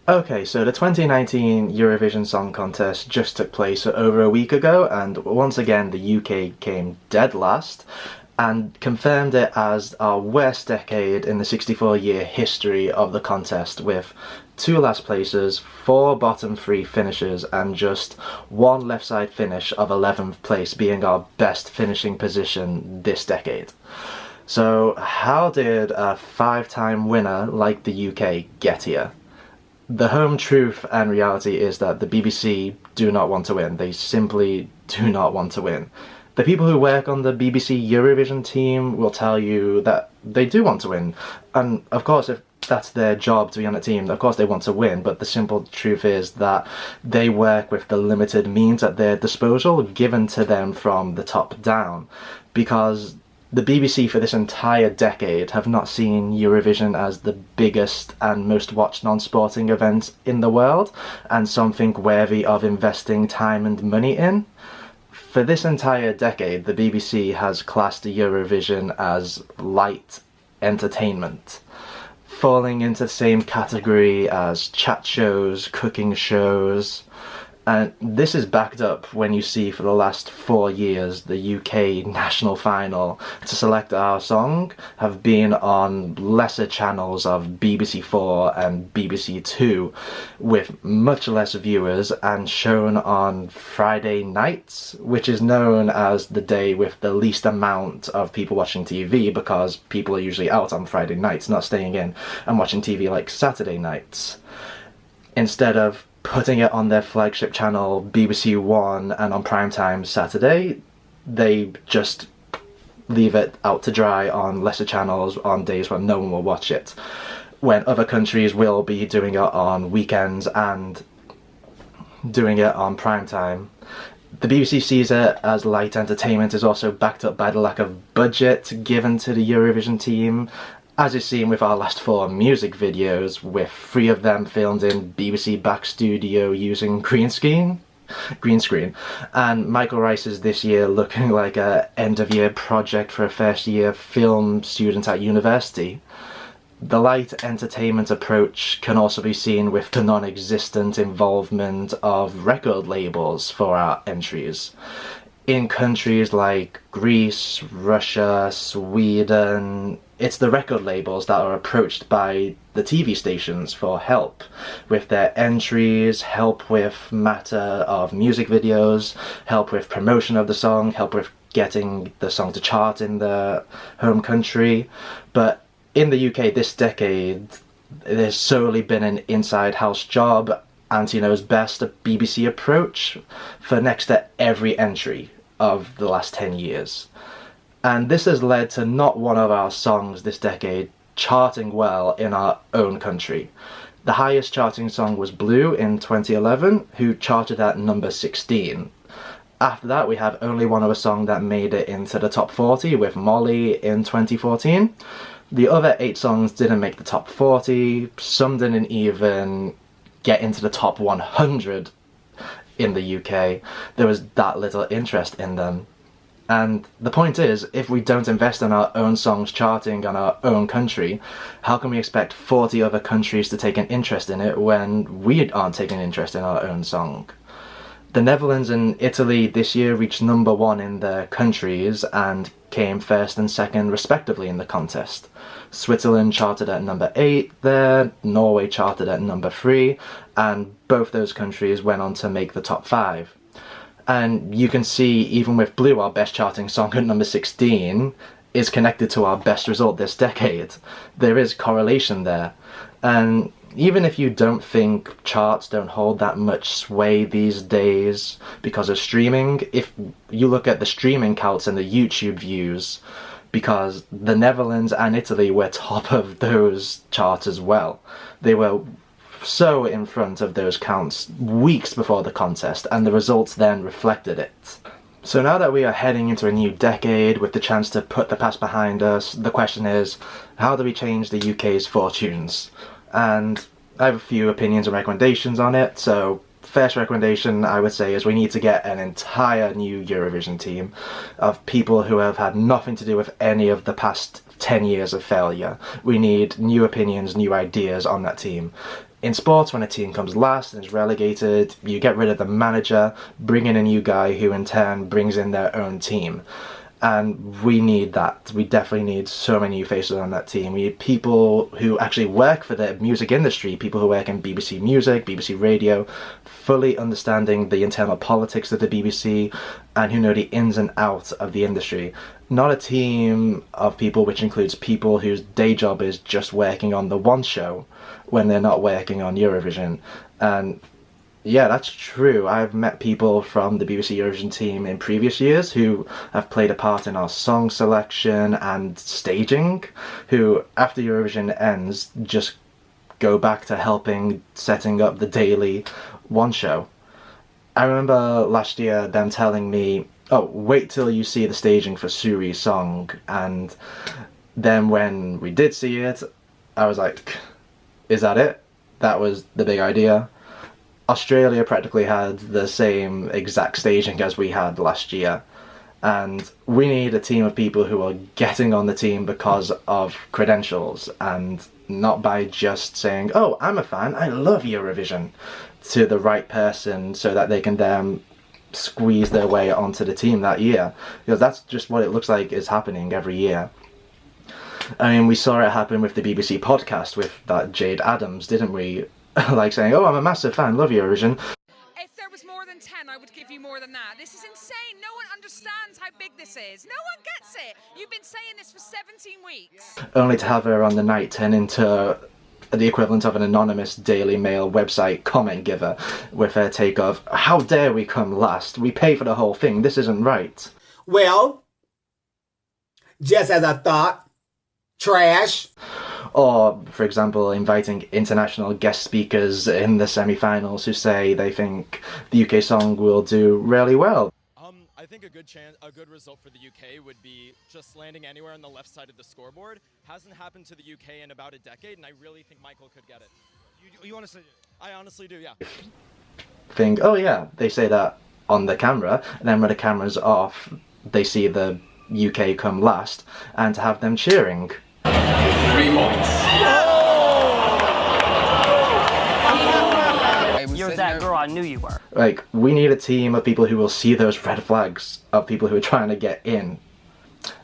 Okay, so the 2019 Eurovision Song Contest just took place over a week ago, and once again the UK came dead last and confirmed it as our worst decade in the 64-year history of the contest, with 2 last places, 4 bottom 3 finishes, and just 1 left side finish of 11th place being our best finishing position this decade. So how did a 5-time winner like the UK get here? The home truth and reality is that the BBC do not want to win. They simply do not want to win. The people who work on the BBC Eurovision team will tell you that they do want to win. And of course, if that's their job to be on a team, of course they want to win, but the simple truth is that they work with the limited means at their disposal given to them from the top down. Because the BBC for this entire decade have not seen Eurovision as the biggest and most watched non-sporting event in the world, and something worthy of investing time and money in. For this entire decade, the BBC has classed Eurovision as light entertainment, falling into the same category as chat shows, cooking shows. And this is backed up when you see for the last 4 years the UK national final to select our song have been on lesser channels of BBC 4 and BBC 2 with much less viewers, and shown on Friday nights, which is known as the day with the least amount of people watching TV because people are usually out on Friday nights, not staying in and watching TV like Saturday nights. Instead of putting it on their flagship channel BBC One and on primetime Saturday, they just leave it out to dry on lesser channels on days when no one will watch it, when other countries will be doing it on weekends and doing it on primetime. The BBC sees it as light entertainment is also backed up by the lack of budget given to the Eurovision team, as is seen with our last 4 music videos, with 3 of them filmed in BBC back studio using green screen, and Michael Rice's this year looking like a end-of-year project for a first-year film student at university. The light entertainment approach can also be seen with the non-existent involvement of record labels for our entries. In countries like Greece, Russia, Sweden, it's the record labels that are approached by the TV stations for help with their entries, help with matter of music videos, help with promotion of the song, help with getting the song to chart in the home country. But in the UK this decade, there's solely been an inside house job, Auntie Knows Best, a BBC approach for next to every entry of the last 10 years. And this has led to not one of our songs this decade charting well in our own country. The highest charting song was Blue in 2011, who charted at number 16. After that, we have only one other song that made it into the top 40 with Molly in 2014. The other 8 songs didn't make the top 40, some didn't even get into the top 100 in the UK. There was that little interest in them. And the point is, if we don't invest in our own songs charting on our own country, how can we expect 40 other countries to take an interest in it when we aren't taking an interest in our own song? The Netherlands and Italy this year reached number 1 in their countries and came first and second respectively in the contest. Switzerland charted at number 8 there, Norway charted at number 3, and both those countries went on to make the top 5. And you can see, even with Blue, our best charting song at number 16 is connected to our best result this decade. There is correlation there. And even if you don't think charts don't hold that much sway these days because of streaming, if you look at the streaming counts and the YouTube views, because the Netherlands and Italy were top of those charts as well. They were so in front of those counts weeks before the contest, and the results then reflected it. So now that we are heading into a new decade with the chance to put the past behind us, the question is, how do we change the UK's fortunes? And I have a few opinions and recommendations on it. So first recommendation I would say is we need to get an entire new Eurovision team of people who have had nothing to do with any of the past 10 years of failure. We need new opinions, new ideas on that team. in sports, when a team comes last and is relegated, you get rid of the manager, bring in a new guy who in turn brings in their own team. And we need that. We definitely need so many new faces on that team. We need people who actually work for the music industry, people who work in BBC Music, BBC Radio, fully understanding the internal politics of the BBC and who know the ins and outs of the industry. Not a team of people which includes people whose day job is just working on the one show when they're not working on Eurovision. And yeah, that's true. I've met people from the BBC Eurovision team in previous years who have played a part in our song selection and staging, who after Eurovision ends just go back to helping setting up the daily one show. I remember last year them telling me, oh, wait till you see the staging for Suri's song, and then when we did see it, I was like, is that it? That was the big idea? Australia practically had the same exact staging as we had last year, and we need a team of people who are getting on the team because of credentials and not by just saying, oh, I'm a fan, I love Eurovision, to the right person so that they can then squeeze their way onto the team that year, because that's just what it looks like is happening every year. I mean, we saw it happen with the BBC podcast with that Jade Adams, didn't we? Like saying, oh, I'm a massive fan, love Eurovision. If there was more than 10, I would give you more than that. This is insane. No one understands how big this is. No one gets it. You've been saying this for 17 weeks. Only to have her on the night turn into the equivalent of an anonymous Daily Mail website comment giver with her take of, how dare we come last? We pay for the whole thing. This isn't right. Well, just as I thought, trash. Or, for example, inviting international guest speakers in the semi-finals who say they think the UK song will do really well. I think a good result for the UK would be just landing anywhere on the left side of the scoreboard. Hasn't happened to the UK in about a decade, and I really think Michael could get it. You honestly do? I honestly do, yeah. Think, oh yeah, they say that on the camera, and then when the camera's off, they see the UK come last, and to have them cheering. 3 points. You're that girl I knew you were. Like, we need a team of people who will see those red flags of people who are trying to get in.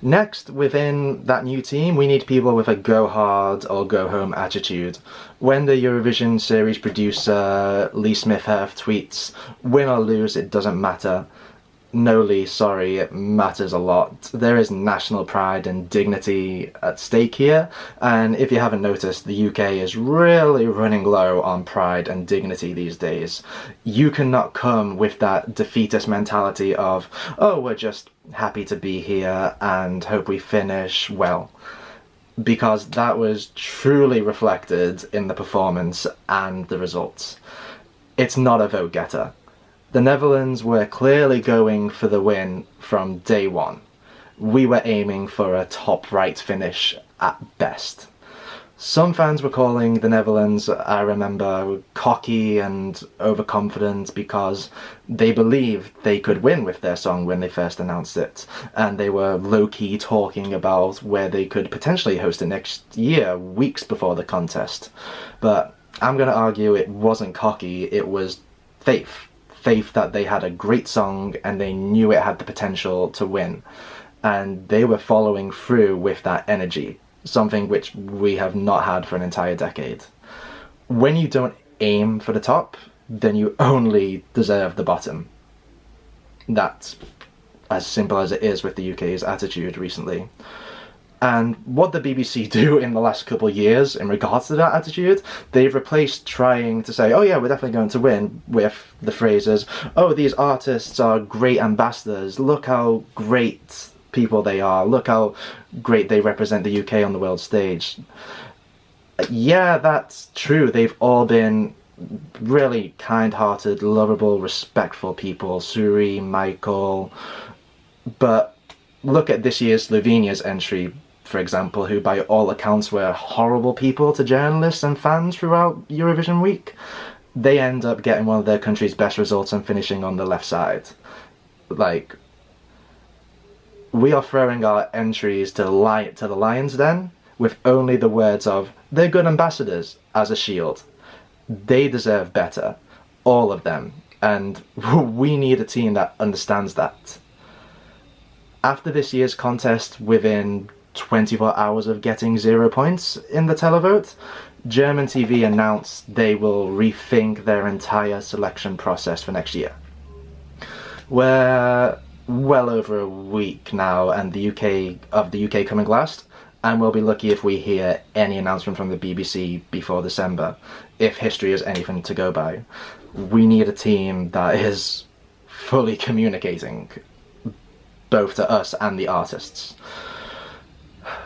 Next, within that new team, we need people with a go hard or go home attitude. When the Eurovision series producer Lee Smith-Herf tweets, win or lose, it doesn't matter. No, Lee, sorry, it matters a lot. There is national pride and dignity at stake here, and if you haven't noticed, the UK is really running low on pride and dignity these days. You cannot come with that defeatist mentality of, oh, we're just happy to be here and hope we finish well. Because that was truly reflected in the performance and the results. It's not a vote-getter. The Netherlands were clearly going for the win from day one. We were aiming for a top right finish at best. Some fans were calling the Netherlands, I remember, cocky and overconfident because they believed they could win with their song when they first announced it, and they were low-key talking about where they could potentially host it next year, weeks before the contest. But I'm going to argue it wasn't cocky, it was faith. Faith that they had a great song and they knew it had the potential to win. And they were following through with that energy, something which we have not had for an entire decade. When you don't aim for the top, then you only deserve the bottom. That's as simple as it is with the UK's attitude recently. And what the BBC do in the last couple of years in regards to that attitude, they've replaced trying to say, oh yeah, we're definitely going to win, with the phrases, oh, these artists are great ambassadors, look how great people they are, look how great they represent the UK on the world stage. Yeah, that's true, they've all been really kind-hearted, lovable, respectful people, Suri, Michael, but look at this year's Slovenia's entry, for example, who by all accounts were horrible people to journalists and fans throughout Eurovision week. They end up getting one of their country's best results and finishing on the left side. Like, we are throwing our entries to the Lions Den with only the words of, they're good ambassadors, as a shield. They deserve better. All of them. And we need a team that understands that. After this year's contest, within 24 hours of getting 0 points in the televote, German TV announced they will rethink their entire selection process for next year. We're well over a week now and the UK coming last, and we'll be lucky if we hear any announcement from the BBC before December, if history is anything to go by. We need a team that is fully communicating, both to us and the artists.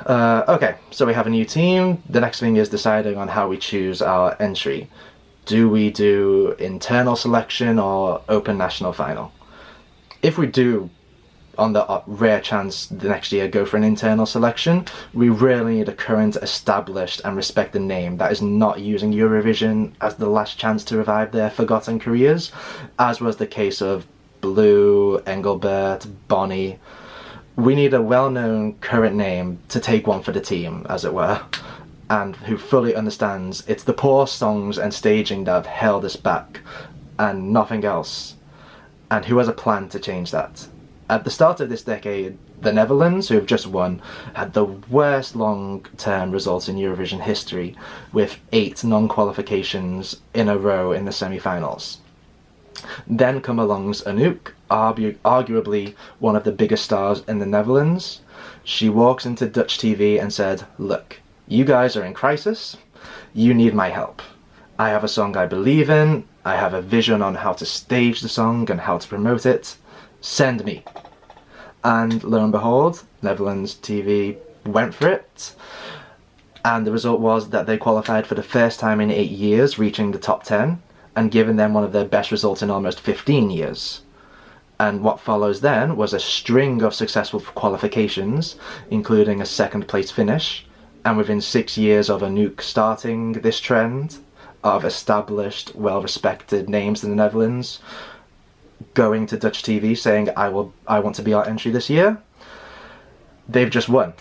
Okay, so we have a new team. The next thing is deciding on how we choose our entry. Do we do internal selection or open national final? If we do, on the rare chance the next year, go for an internal selection, we really need a current, established and respected name that is not using Eurovision as the last chance to revive their forgotten careers, as was the case of Blue, Engelbert, Bonnie. We need a well-known current name to take one for the team, as it were, and who fully understands it's the poor songs and staging that have held us back, and nothing else, and who has a plan to change that. At the start of this decade, the Netherlands, who have just won, had the worst long-term results in Eurovision history, with 8 non-qualifications in a row in the semi-finals. Then come along Anouk, arguably one of the biggest stars in the Netherlands. She walks into Dutch TV and said, "Look, you guys are in crisis. You need my help. I have a song I believe in. I have a vision on how to stage the song and how to promote it. Send me." And lo and behold, Netherlands TV went for it. And the result was that they qualified for the first time in 8 years, reaching the top 10. And given them one of their best results in almost 15 years. And what follows then was a string of successful qualifications, including a 2nd place finish, and within 6 years of Anouk starting this trend of established, well-respected names in the Netherlands, going to Dutch TV saying, I want to be our entry this year, they've just won.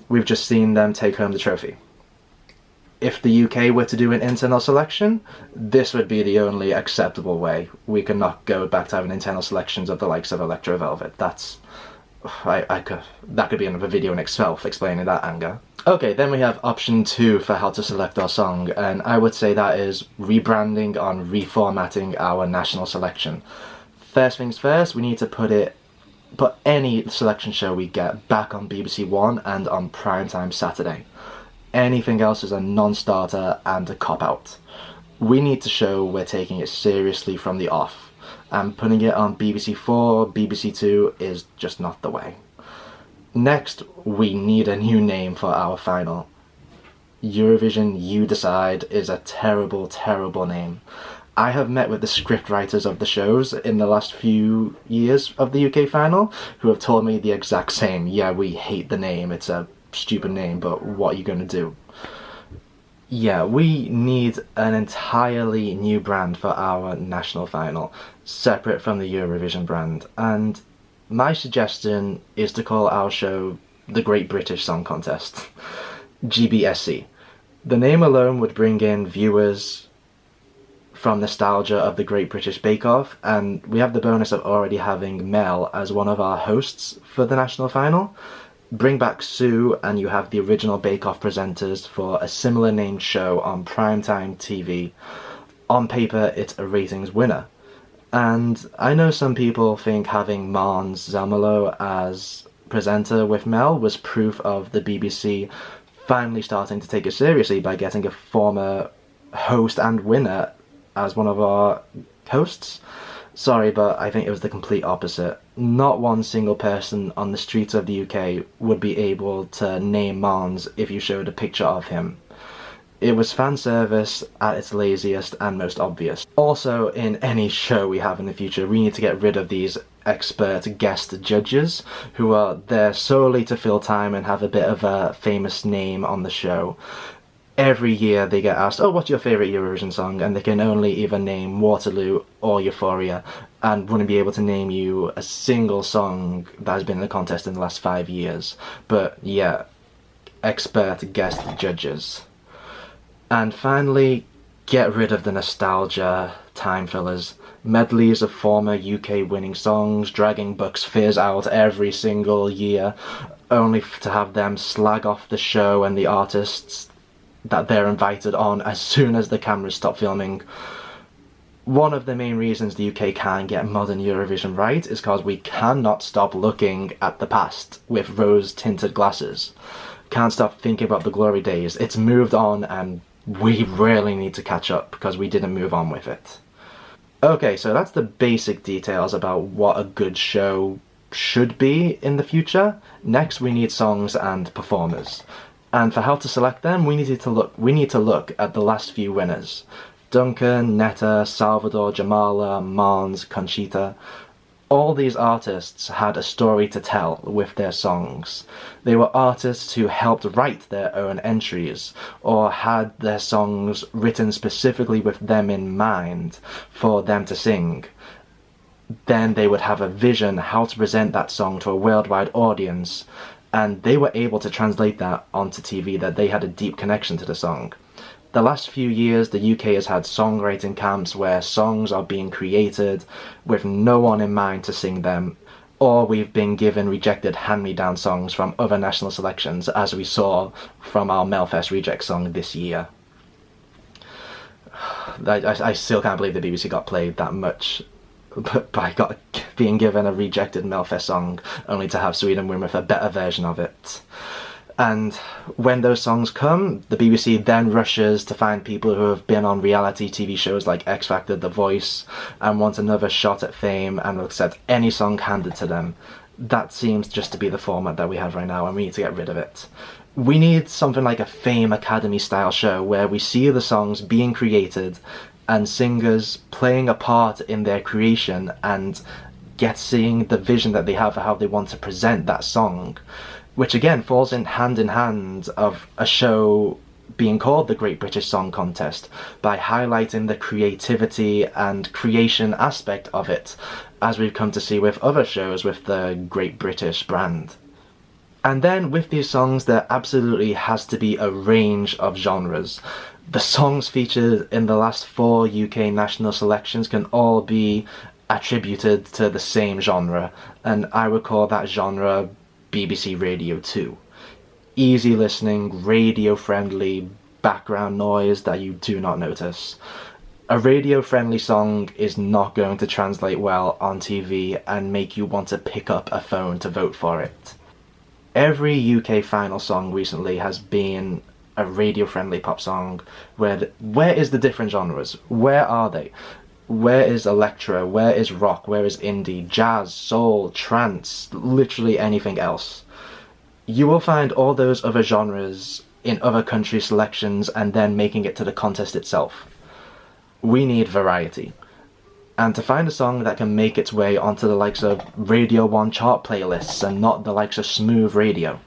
We've just seen them take home the trophy. If the UK were to do an internal selection, this would be the only acceptable way. We could not go back to having internal selections of the likes of Electro Velvet. That could be another video in itself explaining that anger. Okay, then we have option 2 for how to select our song, and I would say that is rebranding on reformatting our national selection. First things first, we need to put any selection show we get back on BBC One and on primetime Saturday. Anything else is a non-starter and a cop-out. We need to show we're taking it seriously from the off, and putting it on BBC 4, BBC 2 is just not the way. Next, we need a new name for our final. Eurovision You Decide is a terrible, terrible name. I have met with the scriptwriters of the shows in the last few years of the UK final, who have told me the exact same. Yeah, we hate the name, it's a stupid name, but what are you going to do? Yeah, we need an entirely new brand for our national final, separate from the Eurovision brand, and my suggestion is to call our show the Great British Song Contest, GBSC. The name alone would bring in viewers from nostalgia of the Great British Bake Off, and we have the bonus of already having Mel as one of our hosts for the national final. Bring back Sue and you have the original Bake Off presenters for a similar named show on primetime TV. On paper, it's a ratings winner. And I know some people think having Mons Zamelo as presenter with Mel was proof of the BBC finally starting to take it seriously by getting a former host and winner as one of our hosts. Sorry, but I think it was the complete opposite. Not one single person on the streets of the UK would be able to name Mons if you showed a picture of him. It was fan service at its laziest and most obvious. Also, in any show we have in the future, we need to get rid of these expert guest judges who are there solely to fill time and have a bit of a famous name on the show. Every year they get asked, oh, what's your favourite Eurovision song? And they can only either name Waterloo or Euphoria, and wouldn't be able to name you a single song that has been in the contest in the last 5 years. But yeah, expert guest judges. And finally, Get rid of the nostalgia time fillers. Medleys of former UK winning songs, dragging Bucks Fizz out every single year, only to have them slag off the show and the artists that they're invited on as soon as the cameras stop filming. One of the main reasons the UK can't get modern Eurovision right is because we cannot stop looking at the past with rose-tinted glasses. Can't stop thinking about the glory days. It's moved on and we really need to catch up because we didn't move on with it. Okay, so that's the basic details about what a good show should be in the future. Next, we need songs and performers. And for how to select them, we need to look at the last few winners. Duncan, Netta, Salvador, Jamala, Mons, Conchita. All these artists had a story to tell with their songs. They were artists who helped write their own entries, or had their songs written specifically with them in mind for them to sing. Then they would have a vision how to present that song to a worldwide audience, and they were able to translate that onto TV, that they had a deep connection to the song. The last few years, the UK has had songwriting camps where songs are being created with no one in mind to sing them, or we've been given rejected hand-me-down songs from other national selections, as we saw from our Melfest reject song this year. I still can't believe the BBC got played that much by being given a rejected Melfest song, only to have Sweden win with a better version of it. And when those songs come, the BBC then rushes to find people who have been on reality TV shows like X Factor, The Voice, and want another shot at fame and will accept any song handed to them. That seems just to be the format that we have right now, and we need to get rid of it. We need something like a Fame Academy style show where we see the songs being created and singers playing a part in their creation and seeing the vision that they have for how they want to present that song, which again falls in hand of a show being called the Great British Song Contest, by highlighting the creativity and creation aspect of it, as we've come to see with other shows with the Great British brand. And then with these songs, there absolutely has to be a range of genres. The songs featured in the last 4 UK national selections can all be attributed to the same genre, and I would call that genre BBC Radio 2. Easy listening, radio-friendly background noise that you do not notice. A radio-friendly song is not going to translate well on TV and make you want to pick up a phone to vote for it. Every UK final song recently has been a radio-friendly pop song. Where is the different genres? Where are they? Where is electro? Where is rock? Where is indie, jazz, soul, trance, literally anything else? You will find all those other genres in other country selections and then making it to the contest itself. We need variety. And to find a song that can make its way onto the likes of Radio 1 chart playlists and not the likes of Smooth Radio.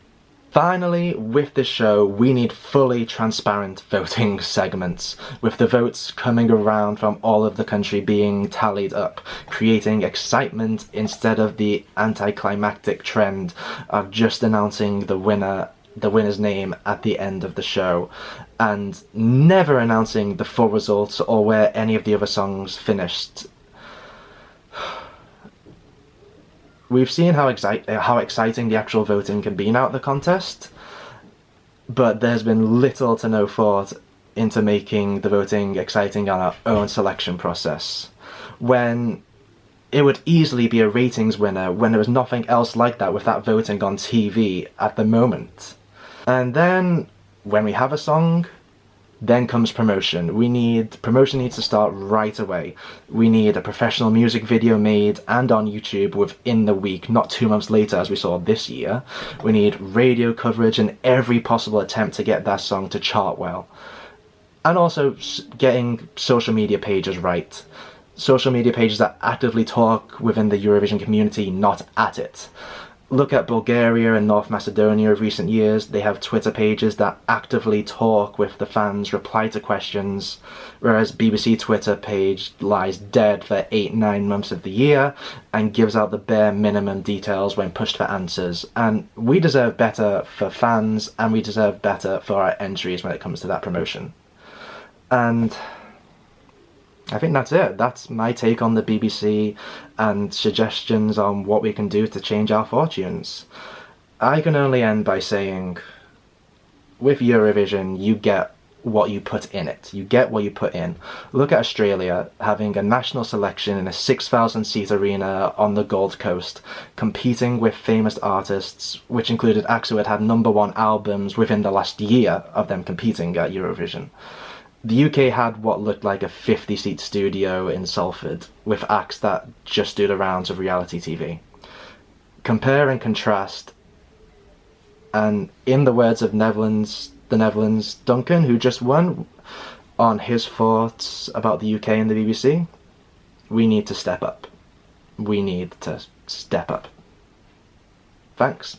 Finally, with this show, we need fully transparent voting segments, with the votes coming around from all of the country being tallied up, creating excitement instead of the anticlimactic trend of just announcing the winner's name at the end of the show, and never announcing the full results or where any of the other songs finished. We've seen how exciting the actual voting can be now at the contest, but there's been little to no thought into making the voting exciting on our own selection process, when it would easily be a ratings winner when there was nothing else like that with that voting on TV at the moment. And then, when we have a song, then comes promotion. Promotion needs to start right away. We need a professional music video made and on YouTube within the week, not 2 months later as we saw this year. We need radio coverage in every possible attempt to get that song to chart well. And also getting social media pages right. Social media pages that actively talk within the Eurovision community, not at it. Look at Bulgaria and North Macedonia of recent years. They have Twitter pages that actively talk with the fans, reply to questions, whereas BBC Twitter page lies dead for 8-9 months of the year and gives out the bare minimum details when pushed for answers. And we deserve better for fans, and we deserve better for our entries when it comes to that promotion. And I think that's it. That's my take on the BBC and suggestions on what we can do to change our fortunes. I can only end by saying, with Eurovision, you get what you put in it. You get what you put in. Look at Australia having a national selection in a 6,000-seat arena on the Gold Coast, competing with famous artists, which included acts who had had #1 albums within the last year of them competing at Eurovision. The UK had what looked like a 50-seat studio in Salford, with acts that just do the rounds of reality TV. Compare and contrast, and in the words of the Netherlands Duncan, who just won, on his thoughts about the UK and the BBC, we need to step up. We need to step up. Thanks.